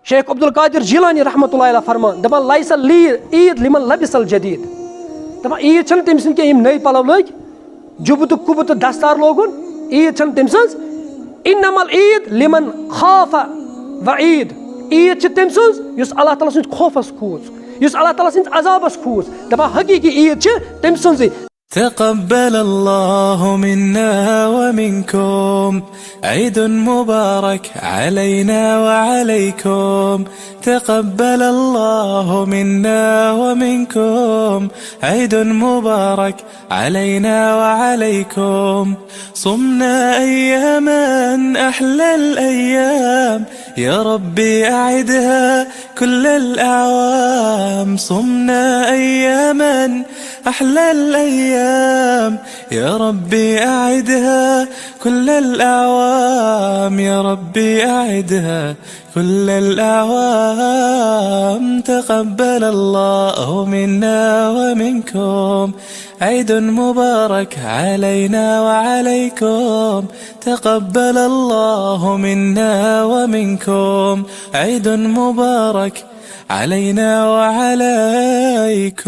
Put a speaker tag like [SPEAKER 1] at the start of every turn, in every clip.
[SPEAKER 1] شیخ عبدالقادر جیلانی رحمۃ اللہ علیہ فرمان دپان لایس عید لمن لبس الجدید دپان عید چھنہٕ تٔمۍ سٕنٛدۍ کینٛہہ یِم نٔے پَلو لٲگۍ جُبہٕ تہٕ کُبہٕ تہٕ دستار لوگُن عید چھنہٕ تٔمۍ سٕنٛز اِنما العید لمن خاف وعید عید چھِ تٔمۍ سٕنٛز یُس اللہ تعالیٰ سٕنٛدِس خوفس کھوٗژ یُس اللہ تعالیٰ سٕنٛدِس عذابس کھوٗژ دپان حقیٖقی عید چھِ تٔمۍ سٕنٛزٕے.
[SPEAKER 2] تقبل الله منا ومنكم عيد مبارك علينا وعليكم تقبل الله منا ومنكم عيد مبارك علينا وعليكم صمنا أياما أحلى الأيام يا ربي أعدها كل الأعوام صمنا أياما أحلى الأيام يا ربي أعدها كل الأعوام يا ربي أعدها كل الأعوام تقبل الله منا ومنكم عيد مبارك علينا وعليكم تقبل الله منا ومنكم عيد مبارك علينا وعليكم.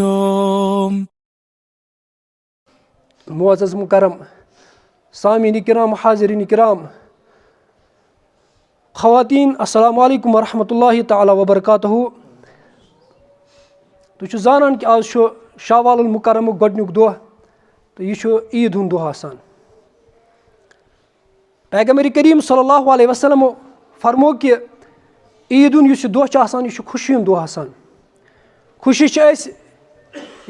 [SPEAKER 1] معزز مکرم سامعین کرام حاضرین کرام خواتین السلام علیکم ورحمۃ اللہ تعالی وبرکاتہ. تُہۍ چھِو زانان کہ آز چھُ شوال المکرمُک گۄڈنیُک دۄہ تہٕ یہِ چھُ عیٖد ہُنٛد دۄہ آسان. پیغمبر کریم صلی اللہ علیہ وسلم فرمو کہ عیٖد ہُنٛد یُس یہِ دۄہ چھُ آسان یہِ چھُ خوشی ہُنٛد دۄہ آسان. خوشی چھِ أسۍ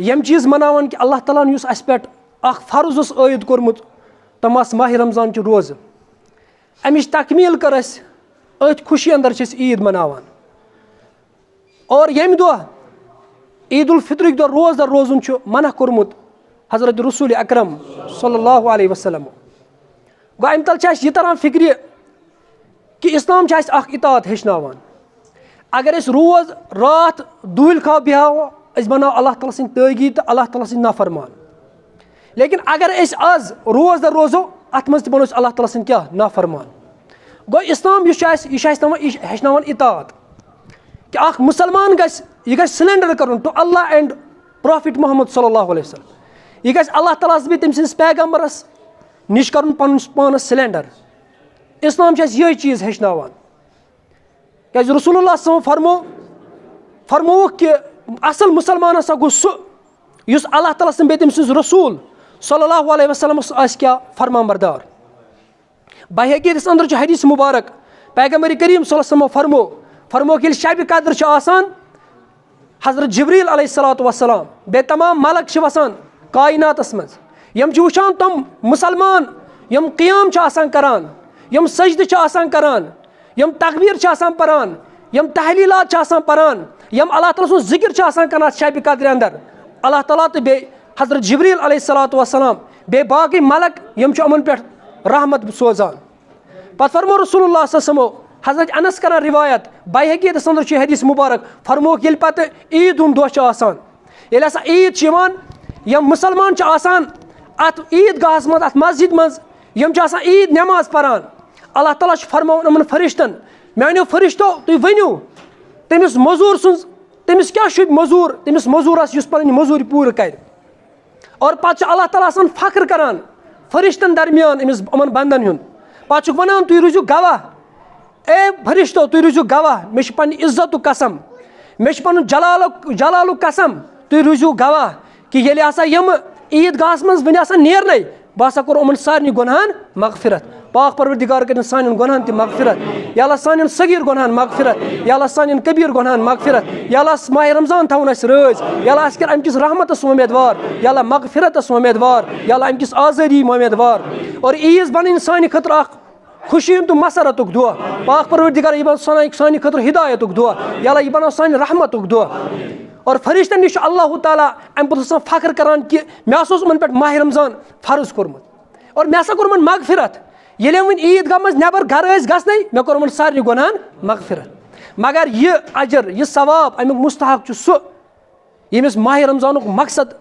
[SPEAKER 1] یِم چیٖز مناوان کہ اللہ تعالیٰ ہن یُس اَسہِ پٮ۪ٹھ اکھ فرض اوس عٲید کوٚرمُت تِم آسہٕ ماہِ رمضان چہِ روزٕ اَمِچ تکمیٖل کٔر اَسہِ أتھۍ خوشی اندر چھِ أسۍ عیٖد مناوان. اور ییٚمہِ دۄہ عید الفطرٕکۍ دۄہ روزدر روزُن چھُ منع کوٚرمُت حضرت رسول اکرم صلی اللہ علیہ وسلم. گوٚو اَمہِ تل چھِ اَسہِ یہِ تران فِکرِ کہ اسلام چھِ اَسہِ اکھ اطاعت ہیٚچھناوان. اگر أسۍ روز راتھ دوٗلہِ کھاو بیٚہمو أسۍ بناوو اللہ تعالیٰ سٕنٛدۍ تٲگی تہٕ اللہ تعالیٰ سٕنٛدۍ نافرمان. لیکن اگر أسۍ آز روزدر روزو اَتھ منٛز تہِ بنو أسۍ اللہ تعالیٰ سٕنٛدۍ کیٛاہ نافرمان. گوٚو اِسلام یُس چھُ اَسہِ یہِ چھُ اَسہِ ہیٚچھناوان اطاعت کہ اکھ مُسلمان گژھِ یہِ گژھِ سلینڈر کرُن ٹُو اللہ اینڈ پرافٹ محمد صلی اللہ علیہ وسلم. یہِ گژھِ اللہ تعالیٰ ہس بیٚیہِ تٔمۍ سٕنٛدِس پیغمبرس نِش کرُن پنُن پانس سلینڈر. اسلام چھُ اَسہِ یِہے چیٖز ہیٚچھناوان کیازِ رسول اللہ صلی اللہ علیہ وسلم فرمووُکھ کہ اصل مُسلمان ہسا گوٚو سُہ یُس اللہ تعالیٰ سٕنٛدۍ بیٚیہِ تٔمۍ سٕنٛز رسوٗل صلی اللہ علیہ وسلمس آسہِ کیٛاہ فرمان بردار. بحقیٖقتس اندر چھُ حدیث مبارک پیغمبر کریم صلی اللہ علیہ وسلم فرمو کہ ییٚلہِ شبِ قدر چھُ آسان حضرت جبریٖل علیہ الصلوۃ والسلام بیٚیہِ تمام ملک چھِ وسان کایناتس منٛز یِم چھِ وٕچھان تِم مُسلمان یِم قیام چھِ آسان کران یِم سجدٕ چھِ آسان کران یِم تقبیٖر چھِ آسان پران یِم تحلیٖلات چھِ آسان پران یِم اللہ تعالیٰ سُنٛد ذکر چھِ آسان کران شبِ قدرِ اندر. اللہ تعالیٰ تہٕ بیٚیہِ حضرت جبریٖل علیہ الصلوۃ والسلام بیٚیہِ باقٕے ملک یِم چھِ یِمن پٮ۪ٹھ رحمت سوزان. پتہٕ فرمو رسول اللہ صلی اللہ علیہ وسلم حضرت انس کران روایت بحقیٖقتس اندر چھُ حدیث مبارک فرمووُکھ ییٚلہِ پتہٕ عیٖد ہُنٛد دۄہ چھُ آسان ییٚلہِ ہسا عیٖد چھِ یِوان یِم مُسلمان چھِ آسان اتھ عیٖد گاہس منٛز اتھ مسجد منٛز یِم چھِ آسان عیٖد نٮ۪ماز پران. اللہ تعالیٰ چھُ فرماوان یِمن فرشتن میانیو فرشتو تُہۍ ؤنِو تٔمِس موٚزوٗر سٕنٛز تٔمِس کیٛاہ شوٗبہِ موٚزوٗر تٔمِس موٚزوٗرس یُس پنٕنۍ موٚزوٗرۍ پوٗرٕ کرِ. اور پتہٕ چھُ اللہ تعالیٰ آسان فخر کران فرشتن درمیان أمِس یِمن بندن ہُنٛد. پتہٕ چھُکھ ونان تُہۍ روٗزِو گواہ اے فرشتو تُہۍ روٗزِو گواہ مےٚ چھُ پننہِ عزتُک قسم مےٚ چھُ پنُن جلالُک قسم تُہۍ روٗزِو گواہ کہ ییٚلہِ ہسا یِم عیٖد گاہس منٛز وٕنہِ آسان نیرنے بہٕ ہسا کوٚر یِمن سارنٕے گۄنہن مغفرت. پاک پروردگار کٔرِنۍ سانٮ۪ن گۄنہن تہِ مغفرت. یا اللہ سانٮ۪ن صغیٖر گۄنہن مغفرت. یا اللہ سانٮ۪ن کبیٖر گۄنہن مغفرت. یا اللہ ماہِ رمضان تھاوُن اَسہِ رٲضۍ. یا اللہ اَسہِ کر امہِ کِس رحمتس اُمیدوار. یا اللہ مغفرتس اُمیدوار. یا اللہ امہِ کِس آزٲدی اُمیدوار. اور عیٖز بنٕنۍ سانہِ خٲطرٕ اکھ خوشی ہُنٛد تہٕ مسرتُک دۄہ. پاک پروردگار یہِ بناو سانہِ خٲطرٕ ہدایتُک دۄہ. یا اللہ یہِ بناو سانہِ رحمتُک دۄہ. اور فرشتن نِش چھُ اللہ تعالیٰ امہِ پتہٕ آسان فخر کران کہ مےٚ ہسا اوس یِمن پٮ۪ٹھ ماہِ رمضان فرض کوٚرمُت اور مےٚ ہسا کوٚر یِمن مغفرت. ییٚلہِ یِم وۄنۍ عیٖد گاہ منٛز نٮ۪بر گرٕ ٲسۍ گژھنٕے مےٚ کوٚر یِمن سارنٕے گۄنہن مغفرت. مگر یہِ اجر یہِ ثواب امیُک مستحق چھُ سُہ ییٚمِس ماہِ رمضانُک مقصد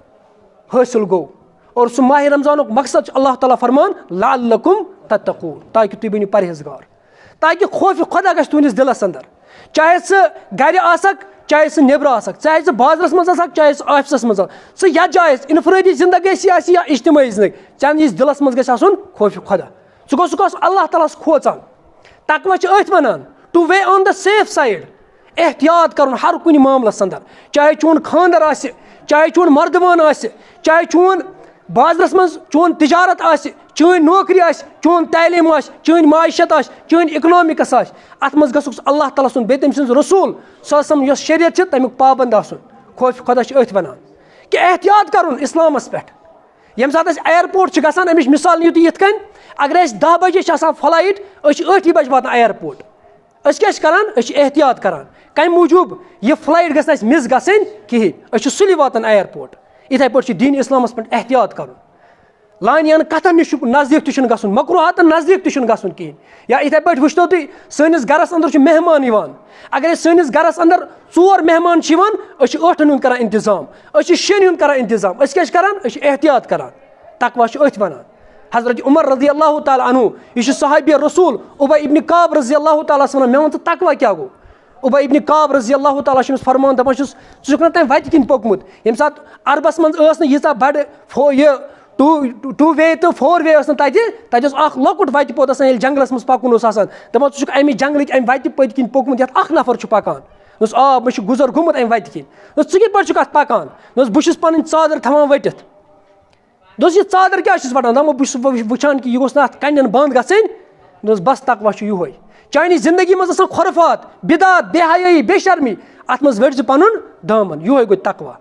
[SPEAKER 1] حٲصِل گوٚو. اور سُہ ماہِ رمضانُک مقصد چھُ اللہ تعالیٰ فرمان لعلکم تتقون تاکہ تُہۍ بٔنِو پرہیزگار تاکہ خوفِ خۄدا گژھِ تُہنٛدِس دِلس اندر چاہے ژٕ گَرِ آسکھ چاہے ژٕ نیٚبرٕ آسکھ چاہے ژٕ بازرَس منٛز آسکھ چاہے ژٕ آفِسَس منٛز آسکھ ژٕ یَتھ جایہِ آسہِ اِنفرٲدی زندگی آسہِ یا اجتمٲعی زندگی چانہِ یُس دِلَس منٛز گژھِ آسُن خوفِ خۄدا ژٕ گوٚژھ آسُن اللہ تعالیٰ ہَس کھوژان تقویٰ چھِ أتھۍ وَنان to be on the safe side احتیاط کَرُن ہر کُنہِ معاملَس اَندَر چاہے چون خانٛدَر آسہِ چاہے چون مردمان آسہِ چاہے چون بازرَس منٛز چون تجارت آسہِ چٲنۍ نوکری آسہِ چون تعلیٖم آسہِ چٲنۍ معاشت آسہِ چٲنۍ اِکنامِکٕس آسہِ اَتھ منٛز گژھُکھ اللہ تعالیٰ سُنٛد بیٚیہِ تٔمۍ سٕنٛز رسوٗل سَم یۄس شریعت چھِ تَمیُک پابنٛد آسُن خوفِ خۄدا چھِ أتھۍ وَنان کہِ احتیاط کَرُن اِسلامَس پٮ۪ٹھ ییٚمہِ ساتہٕ أسۍ اِیَرپورٹ چھِ گژھان اَمِچ مِثال نِیِو تُہۍ یِتھ کٔنۍ اگر اَسہِ 10 بَجے چھِ آسان فٕلایٹ أسۍ چھِ 8 بَجہِ واتان اِیَرپورٹ أسۍ کیٛاہ چھِ کَران أسۍ چھِ احتیاط کَران کَمہِ موٗجوٗب یہِ فٕلایٹ گژھِ نہٕ اَسہِ مِس گژھٕنۍ کِہیٖنۍ أسۍ چھِ سُلہِ واتان اِیَرپورٹ یِتھَے پٲٹھۍ چھِ دیٖن اِسلامَس پٮ۪ٹھ احتیاط کَرُن لانیَن کَتھَن نِش نزدیٖک تہِ چھُنہٕ گژھُن مکروہاتَن نزدیٖک تہِ چھُنہٕ گژھُن کِہیٖنۍ یا یِتھَے پٲٹھۍ وٕچھتو تُہۍ سٲنِس گَرَس اَندَر چھُ مہمان یِوان اگر أسۍ سٲنِس گَرَس اَندَر 4 مہمان چھِ یِوان أسۍ چھِ 8 ہُنٛد کَران اِنتظام أسۍ چھِ 6 ہُنٛد کَران اِنتظام أسۍ کیٛاہ چھِ کَران أسۍ چھِ احتیاط کَران تقویٰ چھِ أتھۍ وَنان حضرت عمر رضی اللہ تعالیٰ عنہ یہِ چھُ صحابیہ رسوٗل عبی ابن کعب رضی اللہ تعالیٰ ہَس وَنان مےٚ وَن ژٕ تقویٰ کیٛاہ گوٚو عبی ابن کعب رضی اللہ تعالیٰ چھُ أمِس فرمان دَپان چھُس ژٕ چھُکھ نہ تَمہِ وَتہِ کِنۍ پوٚکمُت ییٚمہِ ساتہٕ عربَس منٛز ٲس نہٕ ییٖژاہ بَڑٕ یہِ 2 وے تہٕ 4 وے ٲس نہٕ تَتہِ اوس اَکھ لۄکُٹ وَتہِ پوٚت آسان ییٚلہِ جنٛگلَس منٛز پَکُن اوس آسان دَپان ژٕ چھُکھ اَمہِ جنٛگلٕکۍ اَمہِ وَتہِ پٔتۍ کِنۍ پوٚکمُت یَتھ اَکھ نفر چھُ پَکان دوٚپُس آ مےٚ چھُ گُزر گوٚمُت اَمہِ وَتہِ کِنۍ دوٚپُس ژٕ کِتھ پٲٹھۍ چھُکھ اَتھ پَکان دوٚپُس بہٕ چھُس پَنٕنۍ ژادر تھاوان ؤٹِتھ دوٚپُس یہِ ژادر کیٛاہ چھُس وَٹان دَپان بہٕ چھُس وٕچھان کہِ یہِ گوٚژھ نہٕ اَتھ کَنٮ۪ن بنٛد گژھٕنۍ دوٚپُس بَس تقویٰ چھُ یِہوے چانہِ زندگی منٛز آسان خۄرفات بِدعات بے حیٲیی بے شرمی اَتھ منٛز ؤٹۍ زِ پَنُن دامن یِہوے گوٚو تقویٰ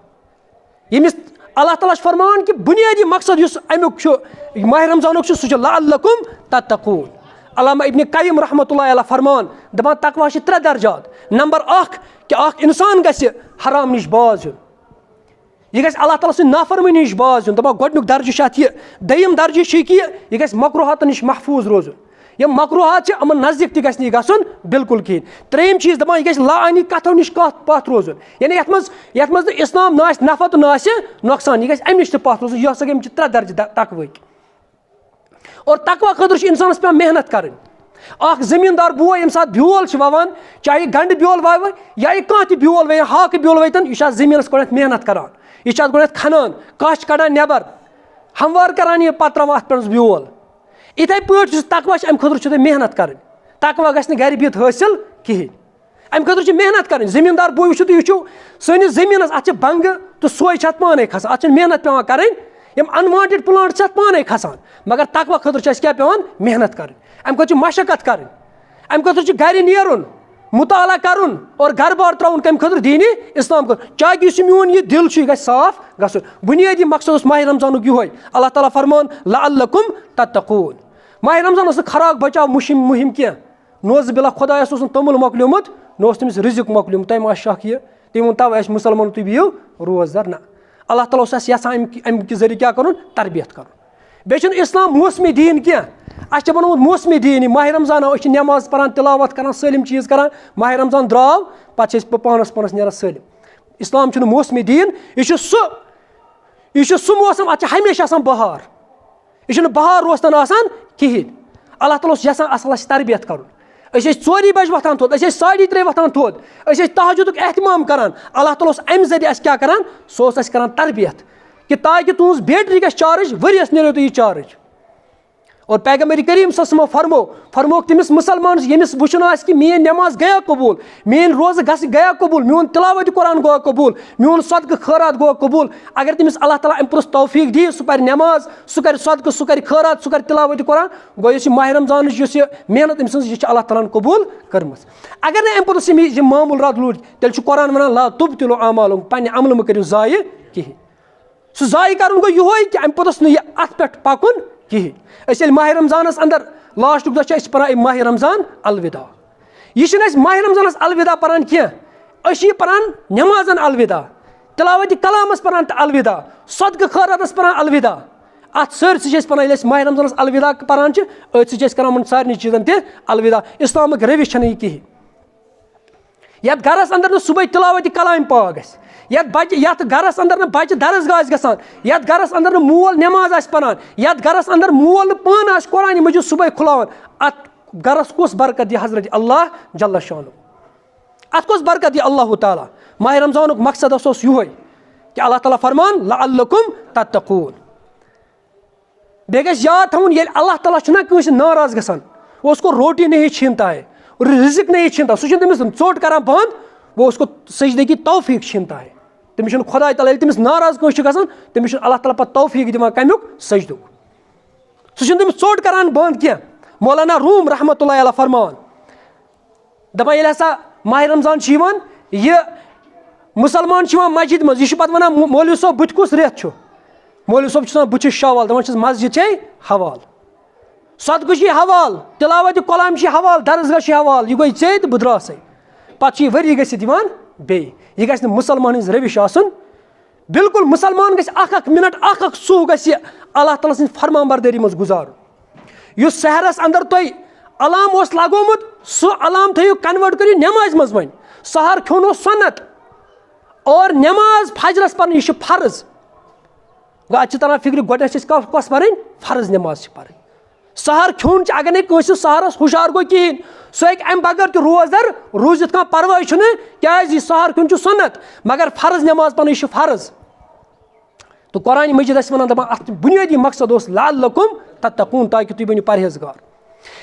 [SPEAKER 1] ییٚمِس اللہ تعالیٰ چھُ فرماوان کہِ بُنیٲدی مقصد یُس اَمیُک چھُ ماہِ رمضانُک چھُ سُہ چھُ لعلکُم تتقوٗن علامہ ابن قیم رحمتہ اللہ علیہ فرمان دَپان تقویٰ چھِ 3 درجات نمبر 1 کہِ اَکھ اِنسان گژھِ حرام نِش باز یُن یہِ گژھِ اللہ تعالیٰ سٕنٛدِ نافرمٲنی نِش باز یُن دَپان گۄڈٕنیُک درجہٕ چھُ اَتھ یہِ دوٚیِم درجہٕ چھُ کہِ یہِ گژھِ مکروہاتن نِش محفوٗظ روزُن یِم مکروہات چھِ یِمن نزدیٖک تہِ گژھِ نہٕ یہِ گژھُن بِلکُل کِہیٖنۍ 3یِم چیٖز دَپان یہِ گژھِ لعانی کَتھو نِش پَتھ روزُن یعنی یَتھ منٛز نہٕ اِسلام نہ آسہِ نفع تہٕ نہ آسہِ نۄقصان یہِ گژھِ اَمہِ نِش تہِ پَتھ روزُن یہِ ہسا یِم چھِ 3 درجہٕ تقوٕکۍ اور تقویٰ خٲطرٕ چھِ اِنسانَس پیٚوان محنت کَرٕنۍ اَکھ زٔمیٖندار بوے ییٚمہِ ساتہٕ بیول چھِ وَوان چاہے گنٛڈٕ بیول وَوِ یا یہِ کانٛہہ تہِ بیول وَوِ یا ہاکہٕ بیول وَوِ یہِ چھُ اَتھ زٔمیٖنَس گۄڈٕنٮ۪تھ محنت کَران یہِ چھُ اَتھ گۄڈٕنٮ۪تھ کھنان کَچھ کَڑان نٮ۪بر ہموار کَران یہِ پَتہٕ ترٛاوان اَتھ پٮ۪ٹھ بیول یِتھَے پٲٹھۍ یُس تقویٰ چھِ اَمہِ خٲطرٕ چھُ تۄہہِ محنت کَرٕنۍ تقویٰ گژھِ نہٕ گَرِ بِہِتھ حٲصِل کِہیٖنۍ اَمہِ خٲطرٕ چھِ محنت کَرٕنۍ زٔمیٖندار بوے وٕچھِو تُہۍ وٕچھِو سٲنِس زٔمیٖنَس اَتھ چھِ بنٛگہٕ تہٕ سوے چھِ اَتھ پانَے کھسان اَتھ چھِنہٕ محنت پٮ۪وان کَرٕنۍ یِم اَنوانٹِڈ پٕلانٛٹ چھِ اَتھ پانَے کھسان مگر تقویٰ خٲطرٕ چھِ اَسہِ کیٛاہ پٮ۪وان محنت کَرٕنۍ اَمہِ خٲطرٕ چھِ مشقت کَرٕنۍ اَمہِ خٲطرٕ چھِ گَرِ نیرُن مُطالعہ کَرُن اور گَرٕ بار ترٛاوُن کَمہِ خٲطرٕ دیٖنہِ اِسلام خٲطرٕ چاہے یُس یہِ میون یہِ دِل چھُ یہِ گژھِ صاف گژھُن بُنیٲدی مقصد اوس ماہِ رمضانُک یِہوے اللہ تعالیٰ فرمان لعلکُم تتقوٗن ماہِ رمضان اوس نہٕ خراک بچاو مُہِم کینٛہہ نوزٕ بِلہ خۄدایَس اوس نہٕ توٚمُل مۄکلیومُت نہ اوس تٔمِس رِزق مۄکلیومُت تٔمۍ آسہِ شک یہِ تٔمۍ ووٚن تَوَے اَسہِ مُسلمان تُہۍ بِہِو روزدار نہ اللہ تعالیٰ اوس اَسہِ یَژھان اَمہِ کہِ ذٔریعہٕ کیٛاہ کَرُن تربیت کَرُن بیٚیہِ چھُنہٕ اِسلام موسمی دیٖن کینٛہہ اَسہِ چھِ بنومُت موسمی دیٖن یہِ ماہِ رمضان آو أسۍ چھِ نٮ۪ماز پَران تِلاوت کَران سٲلِم چیٖز کَران ماہِ رمضان درٛاو پَتہٕ چھِ أسۍ پانَس نیران سٲلِم اِسلام چھُنہٕ موسمی دیٖن یہِ چھُ سُہ موسم اَتھ چھِ ہمیشہِ آسان بہار یہِ چھُنہٕ بہار روستن آسان کِہیٖنۍ اللہ تعالیٰ اوس یَژھان اَصٕل اَسہِ تربیت کَرُن أسۍ ٲسۍ 4 بَجہِ وۄتھان تھوٚد أسۍ ٲسۍ 3:30 وۄتھان تھوٚد أسۍ ٲسۍ تہجُدُک احتمام کَران اللہ تعالیٰ اوس اَمہِ ذٔریعہٕ اَسہِ کیٛاہ کَران سُہ اوس اَسہِ کَران تربیت کہِ تاکہِ تُہٕنٛز بیٹری گژھِ چارٕج ؤریَس نیرو تۄہہِ یہِ چارٕج اور پیغمبر کریم صلی اللہ علیہ وسلم فرمووُکھ تٔمِس مُسلمانَس ییٚمِس وٕچھُن آسہِ کہِ میٛٲنۍ نٮ۪ماز گٔیا قبوٗل میٛٲنۍ روزٕ گٔیا قبوٗل میون تِلاوت قرآن گوٚو قبوٗل میون صدقہٕ خٲرات گوٚو قبوٗل اگر تٔمِس اللہ تعالیٰ اَمہِ پوٚتُس توفیٖق دِیہِ سُہ پَرِ نٮ۪ماز سُہ کَرِ صدقہٕ سُہ کَرِ خٲرات سُہ کَرِ تِلاوت قرآن گوٚو یُس یہِ ماہِ رمضانٕچ یُس یہِ محنت أمۍ سٕنٛز یہِ چھِ اللہ تعالیٰ ہَن قبوٗل کٔرمٕژ اگر نہٕ اَمہِ پوٚتُس یہِ معموٗل رد روٗد تیٚلہِ چھُ قرآن وَنان لا تُبطِلوٗ اعمالکُم پنٛنہِ عملہٕ مہٕ کٔرِو ضایہِ کِہیٖنۍ سُہ ضایہِ کَرُن گوٚو یِہوے کہِ اَمہِ پوٚتُس نہٕ یہِ اَتھ پٮ۪ٹھ پَکُن کِہیٖنۍ أسۍ ییٚلہِ ماہِ رمضانَس اَندَر لاسٹُک دۄہ چھِ أسۍ پَران اَمہِ ماہِ رمضان الوداع یہِ چھِنہٕ أسۍ ماہِ رمضانَس الوداع پَران کینٛہہ أسۍ چھِ یہِ پَران نٮ۪مازَن الوداع تِلاوتِ کلامَس پَران تہٕ الوداع صدقہٕ خٲراتَس پَران الوداع اَتھ سٲرسٕے چھِ أسۍ پَران ییٚلہِ أسۍ ماہِ رمضانَس الوداع پَران چھِ أتھۍ سۭتۍ چھِ أسۍ کَران یِمَن سارنٕے چیٖزَن تہِ الوداع اِسلامٕکۍ روش چھَنہٕ یہِ کِہیٖنۍ یَتھ گَرَس اَندَر نہٕ صُبحٲے تِلاوتِ کلامہِ پاک گژھِ یَتھ گَرَس اَندَر نہٕ بَچہِ درسگاہ آسہِ گژھان یَتھ گَرَس اَندَر نہٕ مول نٮ۪ماز آسہِ پَران یَتھ گَرَس اَندَر مول نہٕ پانہٕ آسہِ قرآنہِ مجیٖد صُبحٲے کھُلاوان اَتھ گَرَس کُس برکت دی حضرت اللہ جل شانُہ اَتھ کۄس برکت دی اللہ تعالیٰ؟ ماہ رمضانُک مقصد اوس یِہوے کہِ اللہ تعالیٰ فرمان لعلکم تتقوٗن. بیٚیہِ گژھِ یاد تھاوُن ییٚلہِ اللہ تعالیٰ چھُنہ کٲنٛسہِ ناراض گژھان وہ اس کو روٹی نہیں چھینتا ہے رزق نہیں چھینتا, سُہ چھُنہٕ تٔمِس ژوٚٹ کران بنٛد, وہ اس کو سجدے کی توفیق چھینتا ہے. تٔمِس چھُنہٕ خۄداے تعالیٰ ییٚلہِ تٔمِس ناراض کٲنٛسہِ چھُ گژھان تٔمِس چھُنہٕ اللہ تعالیٰ پتہٕ توفیق دِوان کمیُک سجدُک, سُہ چھُنہٕ تٔمِس ژوٚٹ کران بنٛد کینٛہہ. مولانا روم رحمتہ اللہ علیہ فرمان دپان ییٚلہِ ہسا ماہ رمضان چھُ یِوان یہِ مُسلمان چھُ یِوان مسجد منٛز, یہِ چھُ پتہٕ ونان مولوی صٲب بُتھِ کُس رٮ۪تھ چھُ؟ مولوی صٲب چھُ آسان بہٕ چھُس شوال, دپان چھُس مسجد چھے حوال, صدقہٕ چھِ حوال, تلاوتِ کلام چھِ حوال, درسگاہ چھِ حوال, یہِ گوٚو ژےٚ تہٕ بہٕ درٛاسے. پتہٕ چھُ یہِ ؤری گٔژھِتھ یِوان بیٚیہِ. یہِ گژھِ نہٕ مُسلمان ہٕنٛز روش آسُن بالکل. مُسلمان گژھِ اکھ مِنٹ اکھ سُہ گژھِ اللہ تعالیٰ سٕنٛزِ فرمان بردٲری منٛز گُزارُن. یُس سحرس اندر تۄہہِ علام اوس لگومُت سُہ علام تھٲیِو کنوٲٹ کٔرِو نٮ۪مازِ منٛز وۄنۍ. سحر کھیوٚن اوس سنت اور نٮ۪ماز فجرس پرٕنۍ یہِ چھُ فرض. گوٚو اَتہِ چھِ تران فِکرِ گۄڈنٮ۪تھ چھِ أسۍ کۄس پرٕنۍ؟ فرض نٮ۪ماز چھِ پرٕنۍ. سحر کھیوٚن چھُ اگر نہٕ کٲنٛسہِ سحرس ہُشار گوٚو کِہیٖنۍ سُہ ہیٚکہِ امہِ بغٲر تہِ روزدر روٗزِتھ, کانٛہہ پرواے چھُنہٕ کیازِ یہِ سحر کھیوٚن چھُ سنت مگر فرض نٮ۪ماز پرٕنۍ یہِ چھُ فرض. تہٕ قرآنِ مجیٖد ٲسۍ ونان دپان اتھ بُنیٲدی مقصد اوس لعلکم تتقوٗن تاکہِ تُہۍ بٔنِو پرہیزگار.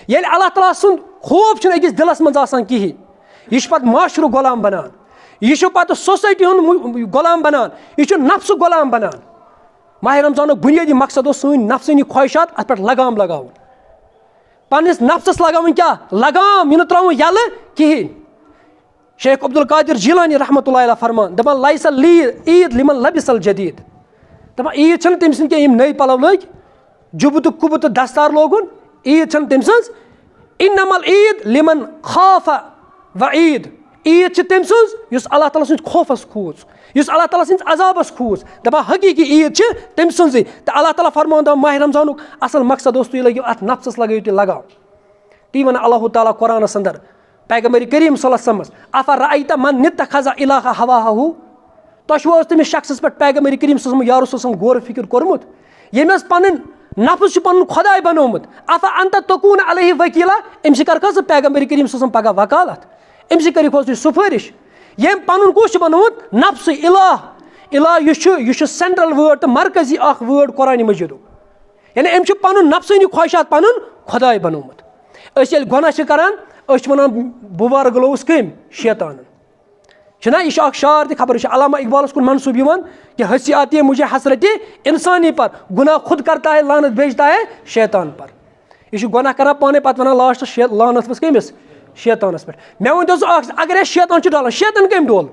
[SPEAKER 1] ییٚلہِ اللہ تعالیٰ سُنٛد خوف چھُنہٕ أکِس دِلس منٛز آسان کِہیٖنۍ یہِ چھُ پتہٕ معاشرُک غلام بنان, یہِ چھُ پتہٕ سوسایٹی ہُنٛد غلام بنان, یہِ چھُ نفسُک غلام بنان. ماہ رمضانُک بُنیٲدی مقصد اوس سٲنۍ نفسٲنی خواہشات اتھ پٮ۪ٹھ لگام لگاوُن, پننِس نفسس لگاوُن کیٛاہ لگام, یہِ نہٕ ترٛاوُن یلہٕ کِہیٖنۍ. شیخ عبدالقادر جیٖلانی رحمتہ اللہ علیہ فرمان دپان لایس عیٖد لمن لبس الجدیٖد, دپان عیٖد چھنہٕ تٔمۍ سٕنٛدۍ کینٛہہ یِم نٔے پلو لٲگۍ جُبہٕ تہٕ کُبہٕ تہٕ دستار لوگُن, عیٖد چھنہٕ تٔمۍ سٕنٛز. انما العیٖد لمن خاف وعیٖد, عیٖد چھِ تٔمۍ سٕنٛز یُس اللہ تعالیٰ سٕنٛدِ خوفس کھوٗژ, یُس اللہ تعالیٰ سٕنٛدِس عذابس کھوٗژ. دپان حقیٖقی عیٖد چھِ تٔمۍ سٕنٛزٕے. تہٕ اللہ تعالیٰ فرماوان دپان ماہ رمضانُک اصل مقصد اوس تُہۍ لٲگِو اتھ نفسس لگٲیِو تُہۍ لگاو. تی ونان اللہ تعالیٰ قرآنس اندر پیغمبر کریم صلی اللہ علیہ وسلمس افرأیت من اتخذ الہہ ہواہہ, تۄہہِ چھُوا حظ تٔمِس شخصس پٮ۪ٹھ پیغمبر کریم صلی اللہ علیہ وسلم یا رسول صلی اللہ علیہ وسلم غور فِکر کوٚرمُت ییٚمۍ حظ پنُن نفس چھُ پنُن خۄداے بنومُت. افا انت تکون علیہ وکیلا, أمۍ سۭتۍ کرکھا ژٕ پیغمبر کریم صلی اللہ علیہ وسلم پگاہ وکالت, أمۍ سۭتۍ کٔرِکھ حظ تُہۍ سُفٲرِش. ییٚمۍ پنُن کُس چھُ بنومُت نفسٕے الہ. الہ یہِ چھُ سینٹرل وٲڈ تہٕ مرکزی اکھ وٲڈ قرآنِ مجیٖدُک, یعنی أمۍ چھُ پنُن نفسٲنی خواہشات پنُن خۄداے بنومُت. أسۍ ییٚلہِ گۄناہ چھِ کران أسۍ چھِ ونان بہٕ وارگلووُس کٔمۍ شیطانن, چھُنہ یہِ چھُ اکھ شعار تہِ خبر, یہِ چھُ علامہ اقبالس کُن منسوٗب یِوان کہ ہنسی آتی ہے مجھے حسرتِ انسانی پر, گناہ خود کرتا ہے لعنت بھیجتا ہے شیطان پر. یہِ چھُ گۄناہ کران پانے پتہٕ ونان لاسٹس لعنت ؤژھ کٔمِس؟ شیطانس پٮ۪ٹھ. مےٚ ؤنۍتو ژٕ اکھ اگر اَسہِ شیطان چھُ ڈالان, شیطان کٔمۍ ڈول؟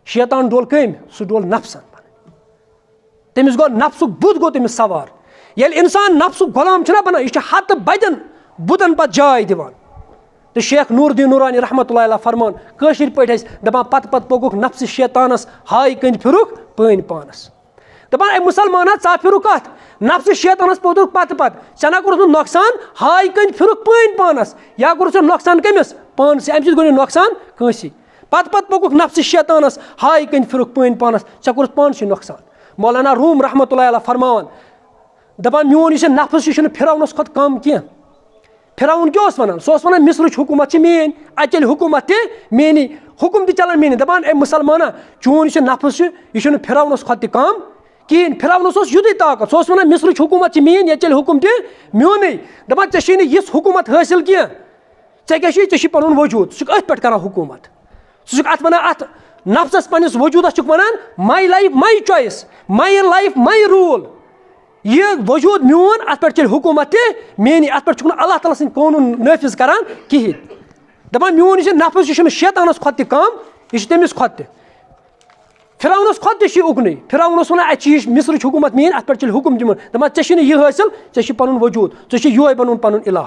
[SPEAKER 1] شیطان ڈول کٔمۍ؟ سُہ ڈول نفسن. تٔمِس گوٚو نفسُک بُتھ گوٚو تٔمِس سوار. ییٚلہِ انسان نفسُک غلام چھُنہ بنان یہِ چھُ ہتہٕ بدٮ۪ن بُتن پتہٕ جاے دِوان. تہٕ شیخ نور الدین نورانی رحمتہ اللہ علیہ فرمان کٲشِر پٲٹھۍ ٲسۍ دپان پتہٕ پتہٕ پوٚکُکھ نفسہِ شیطانس ہاے کٔنۍ پھِرُکھ پٲنۍ پانس. دپان اے مُسلمانا ژا پھِرُکھ کتھ نفسہِ شیطانس پوٚتُکھ پتہٕ پتہٕ, ژےٚ نہ کوٚرُتھ نۄقصان ہاے کٔنۍ پھِرُکھ پٲنۍ پانس, یا کوٚرُتھ ژےٚ نۄقصان کٔمِس؟ پانسٕے. امہِ سۭتۍ گوٚو نہٕ نۄقصان کٲنٛسی. پتہٕ پتہٕ پوٚکُکھ نفسہِ شیطانس ہاے کٔنۍ پھِرُکھ پٲنۍ پانس, ژےٚ کوٚرُتھ پانسٕے نۄقصان. مولانا روم رحمتہ اللہ علیہ فرماوان دپان میون یُس یہِ نفس یہِ چھُنہٕ فِراونس کھۄتہٕ کم کینٛہہ. فِراوُن کیٛاہ اوس ونان؟ سُہ اوس ونان مصرٕچ حکوٗمت چھِ میٲنۍ, اتہِ چلہِ حکوٗمت تہِ میٲنی, حُکُم تہِ چلان میٲنی. دپان اے مُسلمانا چون یُس یہِ نفس چھُ یہِ چھُنہٕ فِراونس کھۄتہٕ تہِ کم کِہیٖنۍ. فِراونس اوس یُتُے طاقت, سُہ اوس ونان مصرٕچ حکوٗمت چھِ میٲنۍ, ییٚتہِ چلہِ حُکُم تہِ میونُے. دپان ژےٚ چھُے نہٕ یِژھ حکوٗمت حٲصِل کینٛہہ, ژےٚ کیٛاہ چھُے؟ ژےٚ چھُے پنُن وجوٗد, ژٕ چھُکھ أتھۍ پٮ۪ٹھ کران حکوٗمت. ژٕ چھُکھ اتھ ونان اتھ نفسس پننِس وجوٗدس چھُکھ ونان my life my choice, my life my rule. یہِ وجوٗد میون اتھ پٮ۪ٹھ چلہِ حکوٗمت تہِ میٲنی, اتھ پٮ۪ٹھ چھُکھ نہٕ اللہ تعالیٰ سٕنٛدۍ قونوٗن نٲفِظ کران کِہیٖنۍ. دپان میون یُس یہِ نفس یہِ چھُنہٕ شیطانس کھۄتہٕ تہِ کم, یہِ چھُ تٔمِس کھۄتہٕ تہِ. فِراونس کھۄتہٕ تہِ چھُ یہِ اُکنُے. فِراوُن اوس ونان اتہِ چھِ یہِ مصرٕچ حکوٗمت میٲنۍ, اتھ پٮ۪ٹھ چلہِ حُکُم دِوان. دپان ژےٚ چھُے نہٕ یہِ حٲصِل, ژےٚ چھُے پنُن وجوٗد, ژےٚ چھُے یِہوے بنومُت پنُن الہ.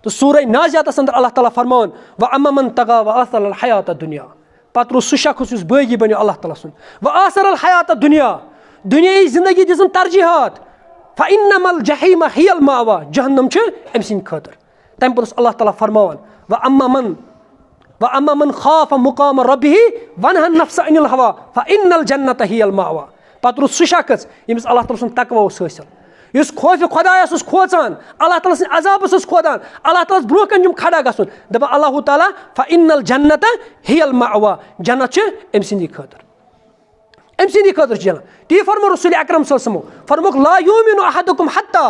[SPEAKER 1] تہٕ سورہ نازِعاتس اندر اللہ تعالیٰ فرماوان وَأَمَّا مَن طَغَىٰ وَآثَرَ الْحَیَاةَ الدُّنْیَا, پتہٕ روٗد سُہ شخص یُس بٲغی بنیو اللہ تعالیٰ سُنٛد. وَآثَرَ الْحَیَاةَ الدُّنْیَا, دُنیٲیی زندگی دِژٕن ترجیحات. فَإِنَّمَا الْجَحِیٖمَ ہِیَ الْمَأْوَىٰ, جہنم چھُ أمۍ سٕنٛدِ خٲطرٕ. تمہِ پتہٕ اوس اللہ تعالیٰ فرماوان وَأَمَّا مَن خَافَ مُقَامَ رَبِّهِ وَنَہَا النَّفْسَ عَنِ الْهَوَىٰ فَإِنَّ الْجَنَّةَ ہِیَ الْمَأْوَىٰ. پتہٕ روٗد سُہ شخص ییٚمِس اللہ تعالیٰ سُنٛد تقویٰ اوس حٲصِل, یُس خوفہِ خۄدایَس اوس کھوژان اللہ تعالیٰ سٕنٛدِ عذابَس اوس کھوژان اللہ تعالیٰ ہَس برونٛہہ کَنہِ چھُم کھڑا گژھُن دَپان اللہ تعالیٰ فَإِنَّ الْجَنَّةَ هِيَ الْمَأْوَىٰ جنت چھِ أمۍ سٕنٛدی خٲطرٕ أمۍ سٕنٛدی خٲطرٕ چھِ جنت تی فرمو رسول اکرم صلی اللہ علیہ وسلم فرموکھ لا یوٗمِنُ احدکم حتیٰ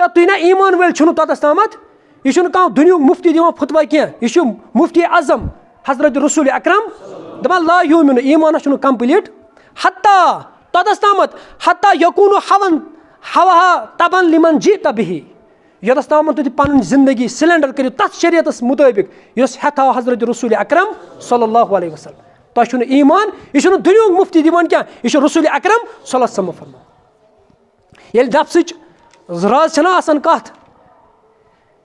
[SPEAKER 1] تُہۍ نا ایمان وٲلۍ چھُنہٕ توٚتَس تامَتھ یہِ چھُنہٕ کانٛہہ دُنیُک مُفتی دِوان فتوا کینٛہہ یہِ چھُ مُفتی اعظم حضرت رسول اکرم دَپان لا یوٗمِنُ ایمانَس چھُنہٕ کَمپٕلیٖٹ حتیٰ توٚتَس تامَتھ حتیٰ یکوٗنُ ہوا تبن لمن جیٖتا بِہی یوٚتَس تامَتھ تُہۍ پَنٕنۍ زندگی سِلینڈر کٔرِو تَتھ شریعتَس مُطٲبِق یۄس ہٮ۪تھ آو حضرت رسول اکرم صلی اللہ علیہ وسلم تۄہہِ چھُنہٕ ایمان یہِ چھُنہٕ دُنیُک مُفتی دِوان کینٛہہ یہِ چھُ رسول اکرم صلی اللہ علیہ وسلم فرمان ییٚلہِ نفسٕچ راز چھَنہ آسان کَتھ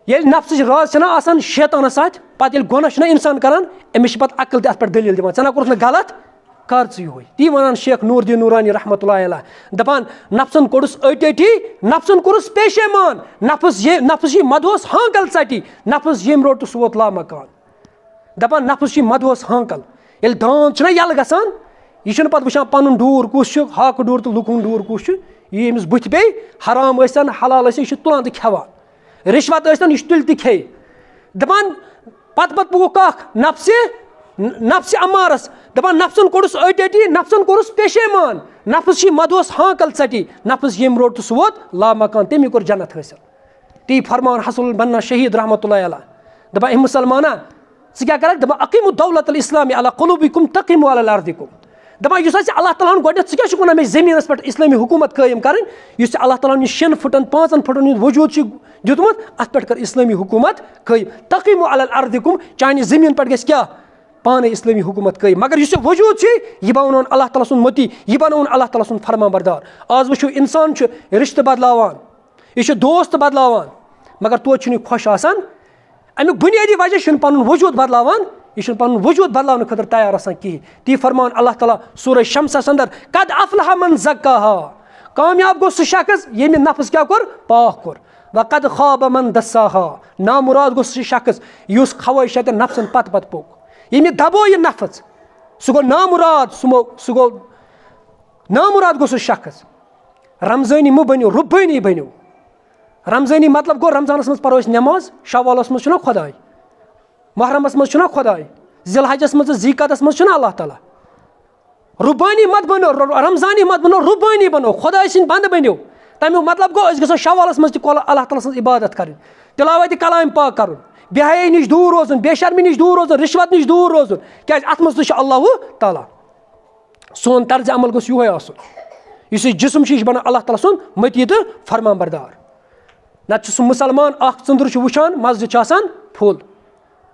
[SPEAKER 1] ییٚلہِ نفسٕچ راز چھَنہ آسان شیطانَس اَتھِ پَتہٕ ییٚلہِ گۄناہ چھُنہ اِنسان کران أمِس چھِ پَتہٕ عقل تہِ اَتھ پٮ۪ٹھ دٔلیٖل دِوان ژٕ نہ کوٚرُتھ مےٚ غلط کر ژٕ یِہوے تی وَنان شیخ نوٗر دیٖن نوٗرانی رحمتہ اللہ علیہ دَپان نفسن کوٚڑُس أٹۍ نفسن کوٚرُس پیشیمان نفس یہِ مدہوس ہانکل ژٹی نفس ییٚمۍ روٚٹ سُہ ووت لامکان دَپان نفس چھِ مدہوس ہانکل ییٚلہِ داند چھُنہ یَلہٕ گژھان یہِ چھُنہٕ پَتہٕ وٕچھان پَنُن ڈوٗر کُس چھُ ہاکہٕ ڈوٗر تہٕ لُکُن ڈوٗر کُس چھُ یہِ أمِس بٕتھِ پیٚیہِ حرام ٲسۍتن حلال ٲسِن یہِ چھُ تُلان تہٕ کھٮ۪وان رِشوت ٲسۍتن یہِ چھُ تُلہِ تہِ کھیٚیہِ دَپان پتہٕ پوٚکُکھ اکھ نفسہِ امارس دَپان نفسن کوٚڑُس أٹۍ نفسن کوٚرُس پیشیمان نفس چھِ مدہوس ہانکل ژٹی نفس ییٚمۍ روٚٹ تہٕ سُہ ووت لامکان تٔمی کوٚر جنت حٲصِل تی فرمان حسن بننا شہیٖد رحمتہ اللہ علیہ دَپان اے مُسلمانا ژٕ کیٛاہ کَرکھ دَپان عقیٖمُ دولت الاسلامی علی قلوٗبِکُم تقیٖمُ علی ارضِکُم دَپان یُس اَسہِ اللہ تعالیٰ ہن گۄڈنٮ۪تھ ژٕ کیٛاہ چھُکھ وَنان مےٚ زٔمیٖنس پٮ۪ٹھ اِسلٲمی حکوٗمت قٲیِم کَرٕنۍ یُس ژےٚ اللہ تعالیٰ ہن یہِ 6 فُٹن 5 فُٹن ہُنٛد وجوٗد چھُ دیُتمُت اَتھ پٮ۪ٹھ کر اِسلٲمی حکوٗمت قٲیِم تقیٖمُ علی ارضِکُم چانہِ زٔمیٖن پٮ۪ٹھ گژھِ کیٛاہ پانے اِسلٲمی حکوٗمت قٲیِم مگر یُس یہِ وجوٗد چھُ یہِ بناوُن اللہ تعالیٰ سُنٛد مٔتی یہِ بناوُن اللہ تعالیٰ سُنٛد فرمان بردار آز وٕچھو اِنسان چھُ رِشتہٕ بدلاوان یہِ چھُ دوست بدلاوان مگر توتہِ چھُنہٕ یہِ خۄش آسان امیُک بُنیٲدی وجہ چھُنہٕ پنُن وجوٗد بدلاوان یہِ چھُنہٕ پنُن وجوٗد بدلاونہٕ خٲطرٕ تیار آسان کِہیٖنۍ تی فرمان اللہ تعالیٰ سورہ شمسس انٛدر قد افلح من زکاہا کامیاب گوٚو سُہ شخص ییٚمہِ نفس کیٛاہ کوٚر پاک کوٚر وقد خاب من دساہا نامُراد گوٚو سُہ شخص یُس خواہشات نفسن پتہٕ پتہٕ پوٚک ییٚمہِ دبو یہِ نفس سُہ گوٚو نامُراد گوٚو سُہ شخص رمضٲنی مہٕ بٔنِو رُبٲنی بٔنِو رمضٲنی مطلب گوٚو رمضانس منٛز پرو أسۍ نٮ۪ماز شوالس منٛز چھُنہ خۄداے محرمس منٛز چھُنہ خۄداے ذی الحجس منٛز تہٕ ذی قعدس منٛز چھُنہ اللہ تعالیٰ رُبٲنی مت بنو رمضانی مت بنو رُبٲنی بنو خۄداے سٕنٛدۍ بنٛدٕ بٔنِو تمیُک مطلب گوٚو أسۍ گژھو شوالس منٛز تہِ اللہ تعالیٰ سٕنٛز عبادت کرٕنۍ تِلاوتِ کلام پاک کرُن بے حیٲیی نِش دوٗر روزُن بے شرمی نِش دوٗر روزُن رِشوت نِش دوٗر روزُن کیٛازِ اَتھ منٛز تہِ چھُ اللہ تعالیٰ سون طرزِ عمل گوٚژھ یِہوے آسُن یُس یہِ جسم چھُ یہِ چھُ بنان اللہ تعالیٰ سُنٛد مٔتی تہٕ فرمان بردار نتہٕ چھُ سُہ مُسلمان اکھ ژٔنٛدٕر چھُ وٕچھان مسجد چھُ آسان فُل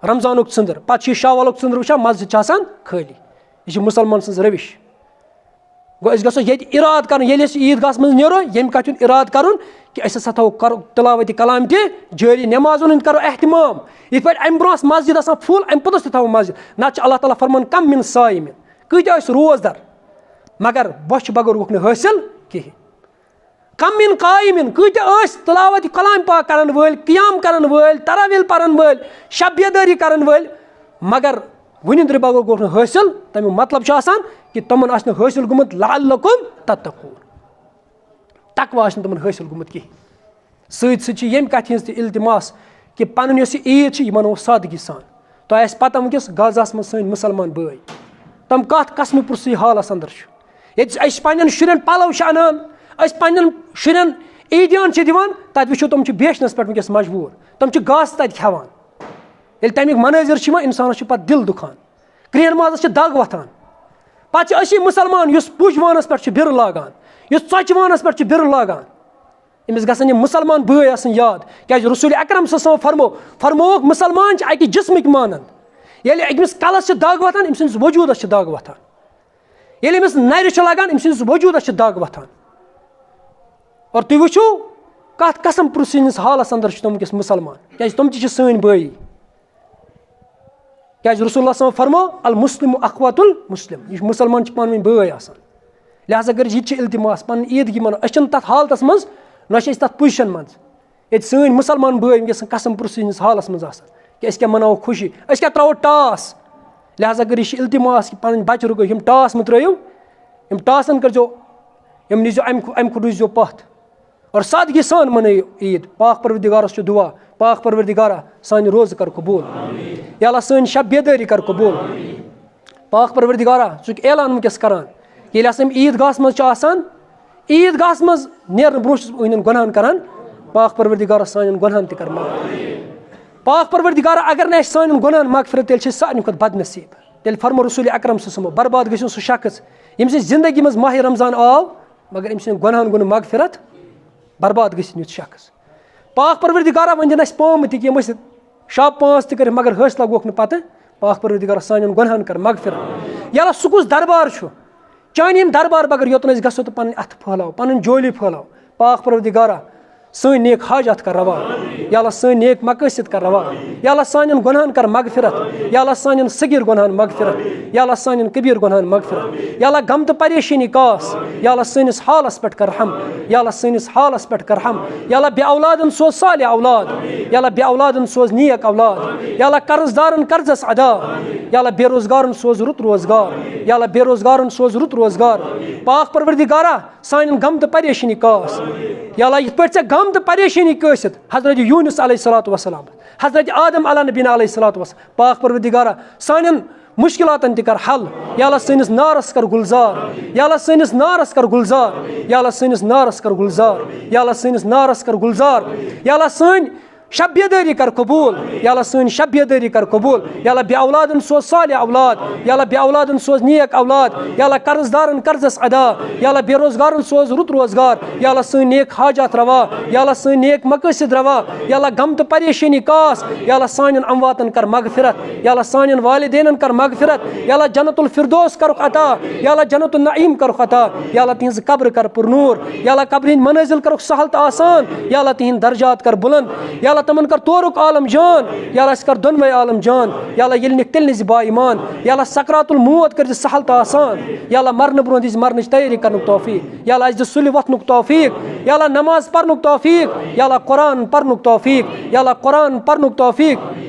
[SPEAKER 1] رمضانُک ژٔنٛدٕر پتہٕ چھُ یہِ شوالُک ژٔنٛدٕر وٕچھان مسجد چھِ آسان خٲلی یہِ چھِ مُسلمان سٕنٛز رٔوِش گوٚو أسۍ گژھو ییٚتہِ اِرادٕ کرُن ییٚلہِ أسۍ عیٖدگاہس منٛز نیرو ییٚمہِ کَتھ ہُنٛد اِرادٕ کرُن کہِ أسۍ ہسا تھاوو تِلاوتِ کلام تہِ جٲری نٮ۪مازن ہُنٛد کرو احتمام یِتھ پٲٹھۍ امہِ برونٛہہ ٲس مسجد آسان فُل امہِ پوٚتُس تہِ تھاوو مسجد نتہٕ چھُ اللہ تعالیٰ فرمان کم مِن صایمِن کۭتیاہ ٲسۍ روزدر مگر بۄچھِ بغٲر ووٚکھ نہٕ حٲصِل کِہینۍ کم مِن قایمِن کۭتیاہ ٲسۍ تِلاوتِ کلام پاک کرن وٲلۍ قیام کرن وٲلۍ تراویل پرن وٲلۍ شب بیدٲری کرن وٲلۍ مگر وُنِنٛدرِ بغٲر گوٚو نہٕ حٲصِل تمیُک مطلب چھُ آسان کہِ تِمن آسہِ نہٕ حٲصِل گوٚمُت لعلکُم تتقوٗن تقویٰ آسہِ نہٕ تِمن حٲصِل گوٚمُت کِہینۍ سۭتۍ سۭتۍ چھِ ییٚمہِ کتھِ ہِنٛز تہِ التماس کہِ پنٕنۍ یۄس یہِ عیٖد چھِ یہِ مناوو سادگی سان تۄہہِ آسہِ پتہ وٕنکیٚس غزاہس منٛز سٲنۍ مُسلمان بٲے تِم کتھ قسمہٕ پرژھٕے حالس انٛدر چھُ ییٚتہِ أسۍ پننٮ۪ن شُرٮ۪ن پلو چھِ انان أسۍ پننٮ۪ن شُرٮ۪ن عیٖدیان چھِ دِوان تتہِ وٕچھو تِم چھِ بیچھنس پٮ۪ٹھ وٕنکیٚس مجبوٗر تِم چھِ گاسہٕ تتہِ کھٮ۪وان ییٚلہِ تمیُک منٲظر چھِ یِوان انسانس چھُ پتہٕ دِل دُکھان کرٛہنہِ مازس چھِ دگ وۄتھان پتہٕ چھِ أسی مُسلمان یُس پُج وانس پٮ۪ٹھ چھُ بِرٕ لاگان یُس ژۄچہِ وانس پٮ۪ٹھ چھُ بِرٕ لاگان أمِس گژھن یِم مُسلمان بٲے آسٕنۍ یاد کیٛازِ رسول اکرم صلی اللہ علیہ وسلم فرمووُکھ مُسلمان چھِ اکہِ جسمٕکۍ مانند ییٚلہِ أمِس کلس چھِ دگ وۄتھان أمۍ سٕنٛدِس وجوٗدس چھِ دگ وۄتھان ییٚلہِ أمِس نرِ چھِ لگان أمۍ سٕنٛدِس وجوٗدس چھِ دگ وۄتھان اور تُہۍ وٕچھو کتھ قسم پرٕژھٕنِس حالس انٛدر چھِ تِم وٕنکیٚس مُسلمان کیٛازِ تِم تہِ چھِ سٲنۍ بٲے کیٛازِ رسول اللہ صلی اللہ علیہ وسلم فرمو المسلم اخوت المسلم یہِ چھُ مُسلمان چھِ پانہٕ ؤنۍ بٲے آسان لہٰذا کٔرِتھ یہِ تہِ چھِ التماس پنٕنۍ عیٖدگی مناو أسۍ چھِنہٕ تتھ حالتس منٛز نہ چھِ أسۍ تتھ پُزِشن منٛز ییٚتہِ سٲنۍ مُسلمان بٲے وٕنکیٚس قسم پرٕژھٕنِس حالس منٛز آسان کہِ أسۍ کیٛاہ مناوو خوشی أسۍ کیٛاہ ترٛاوو ٹاس لہٰذا کٔرِتھ یہِ چھِ التماس کہِ پنٕنۍ بچہِ رُکٲیِو یِم ٹاس مہٕ ترٲیِو یِم ٹاسن کٔرۍزیو یِم نیٖزیو امہِ کھۄتہٕ روٗززیو پتھ اور سادگی سان منٲیِو عیٖد پاک پروردِگارس چھُ دُعا پاک پروردِگارا سانہِ روزٕ کر قبوٗل یا اللہ سٲنۍ شب بیدٲری کر قبوٗل پاک پروردِگارا ژٕ چھُکھ اعلان وٕنکٮ۪س کران ییٚلہِ ہسا یِم عیٖدگاہس منٛز چھِ آسان عیٖدگاہس منٛز نیرنہٕ برونٛہہ چھُس بہٕ أہٕنٛدٮ۪ن گۄنہن کران پاک پروردِگارا سانٮ۪ن گۄنہن تہِ کر مغفرت پاک پروردِگارا اگر نہٕ اَسہِ سانٮ۪ن گۄنہن مغفرت تیٚلہِ چھِ أسۍ سارنٕے کھۄتہٕ بدنصیٖب تیٚلہِ فرمو رسوٗلِ اکرم صلی برباد گٔژھِنۍ سُہ شخص ییٚمہِ سٕنٛزِ زندگی منٛز ماہِ رمضان آو مگر أمۍ سٕنٛدٮ۪ن گۄنہن گوٚو نہٕ مغفرت برباد گٔژھِنۍ یُتھ شخص پاک پروردِگارا وۄنۍ دِن اَسہِ پامہٕ تہِ کینٛہہ ٲسِتھ شب 5 تہِ کٔرِتھ مگر حٲصِل گوٚکھ نہٕ پتہٕ پاک پروردِگارا سانٮ۪ن گۄنہن کر مغفرت یا اللہ سُہ کُس دربار چھُ چانہِ ییٚمہِ دربار بغٲر یوٚتن أسۍ گژھو تہٕ پنٕنۍ اَتھٕ پھٲلاو پنٕنۍ جولی پھٲلاو پاک پروردِگارا سٲنۍ نیک حاجات کر روا یا اللہ سٲنۍ نیک مقٲصد کر روا یا اللہ سانٮ۪ن گۄنہن کر مغفرت یا اللہ سانٮ۪ن صغیٖر گۄنہن مغفرت یا اللہ سانٮ۪ن کبیٖر گۄنہن مغفرت یا اللہ غم تہٕ پریشٲنی کاس یا اللہ سٲنِس حالس پٮ۪ٹھ کر رحم یا اللہ سٲنِس حالس پٮ۪ٹھ کر رحم یا اللہ بے اولادن سوز صالح اولاد یا اللہ بے اولادن سوز نیک اولاد یا اللہ قرض دارن قرضس ادا یا اللہ بے روزگارن سوز رُت روزگار یا اللہ بے روزگارن سوز رُت روزگار پاک پروردِگارا سانٮ۪ن غم تہٕ پریشٲنی کاس یا اللہ یِتھ پٲٹھۍ ژےٚ غم تہٕ پریشٲنی کٲسِتھ حضرت یوٗنس علیہ الصلوۃ والسلام حضرت آدم علیٰ نبیٖنہ علیہ الصلوۃ والسلام پاک پروردِگارا سانٮ۪ن مُشکِلاتن تہِ کر حل یا اللہ سٲنِس نارس کر گُلزار یا اللہ سٲنِس نارس کر گُلزار یا اللہ سٲنِس نارس کر گُلزار یا اللہ سٲنِس نارس کر گُلزار یا اللہ سٲنۍ شب بیدٲری کر قبوٗل یا اللہ سٲنۍ شب بیدٲری کر قبوٗل یا اللہ بے اولادن سوز صالح اولاد یا اللہ بے اولادن سوز نیک اولاد یا اللہ قرض دارن قرضس ادا یا اللہ بے روزگارن سوز رُت روزگار یا اللہ سٲنۍ نیک حاجات روا یا اللہ سٲنۍ نیک مقٲصد روا یا اللہ غم تہٕ پریشٲنی کاس یا اللہ سانٮ۪ن امواتن کر مغفرت یا اللہ سانٮ۪ن والدینن کر مغفرت یا اللہ جنت الفردوس کرُکھ عطا یا اللہ جنت النعیم کرُکھ عطا یا اللہ تِہنٛز قبر کر پُرنوٗر یا اللہ قبرِ ہٕنٛدۍ منٲزل کرُکھ سہل تہٕ آسان یا اللہ تِہنٛدۍ درجات کر بُلند یا اللہ تمن کر تورُک عالم جان یا اللہ اَسہِ کر دۄنوَے عالم جان یا اللہ ییٚلہِ نِکھ تیٚلہِ نِزِ با ایمان یا اللہ سکرات الموت کٔرۍ زِ سہل تہٕ آسان یا اللہ مرنہٕ برونٛہہ دِزِ مرنٕچ تیٲری کرنُک توفیٖق یا اللہ اَسہِ دِ سُلہِ وۄتھنُک توفیٖق یا اللہ نماز پرنُک توفیٖق یا اللہ قرآن پرنُک توفیٖق یا اللہ قرآن پرنُک توفیٖق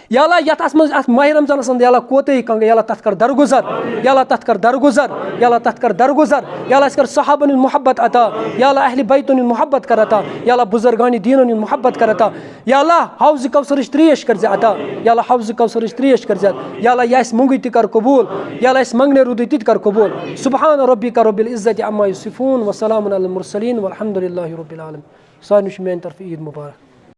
[SPEAKER 1] یا اللہ یتھ منٛز اَتھ ماہِ رمضانس منٛز یا اللہ کوتاہی کنٛگ یا اللہ تتھ کر درگُزر یا اللہ تتھ کر درگُزر یا اللہ تتھ کر درگُزر یا اللہ اَسہِ کر صحابن ہُنٛد محبت عطا یا اللہ اہلِ بیتن ہُنٛد محبت کر عطا یا اللہ بُزرگانِ دیٖنن ہُنٛد محبت کر عطا یا اللہ حوضِ کوثرٕچ ترٛیش کر زِ عطا یا اللہ حوضِ کوثرٕچ ترٛیش کر زِ یا اللہ یہِ اَسہِ مونٛگٕے تہِ کر قبوٗل یا اللہ اَسہِ منٛگنے روٗدٕے تہِ کر قبوٗل سبحان ربک رب العزة عما یصفون وسلام علی المرسلین والحمدُ للہ رب العالمین سارنٕے چھُ میانہِ طرفہٕ عیٖد مُبارک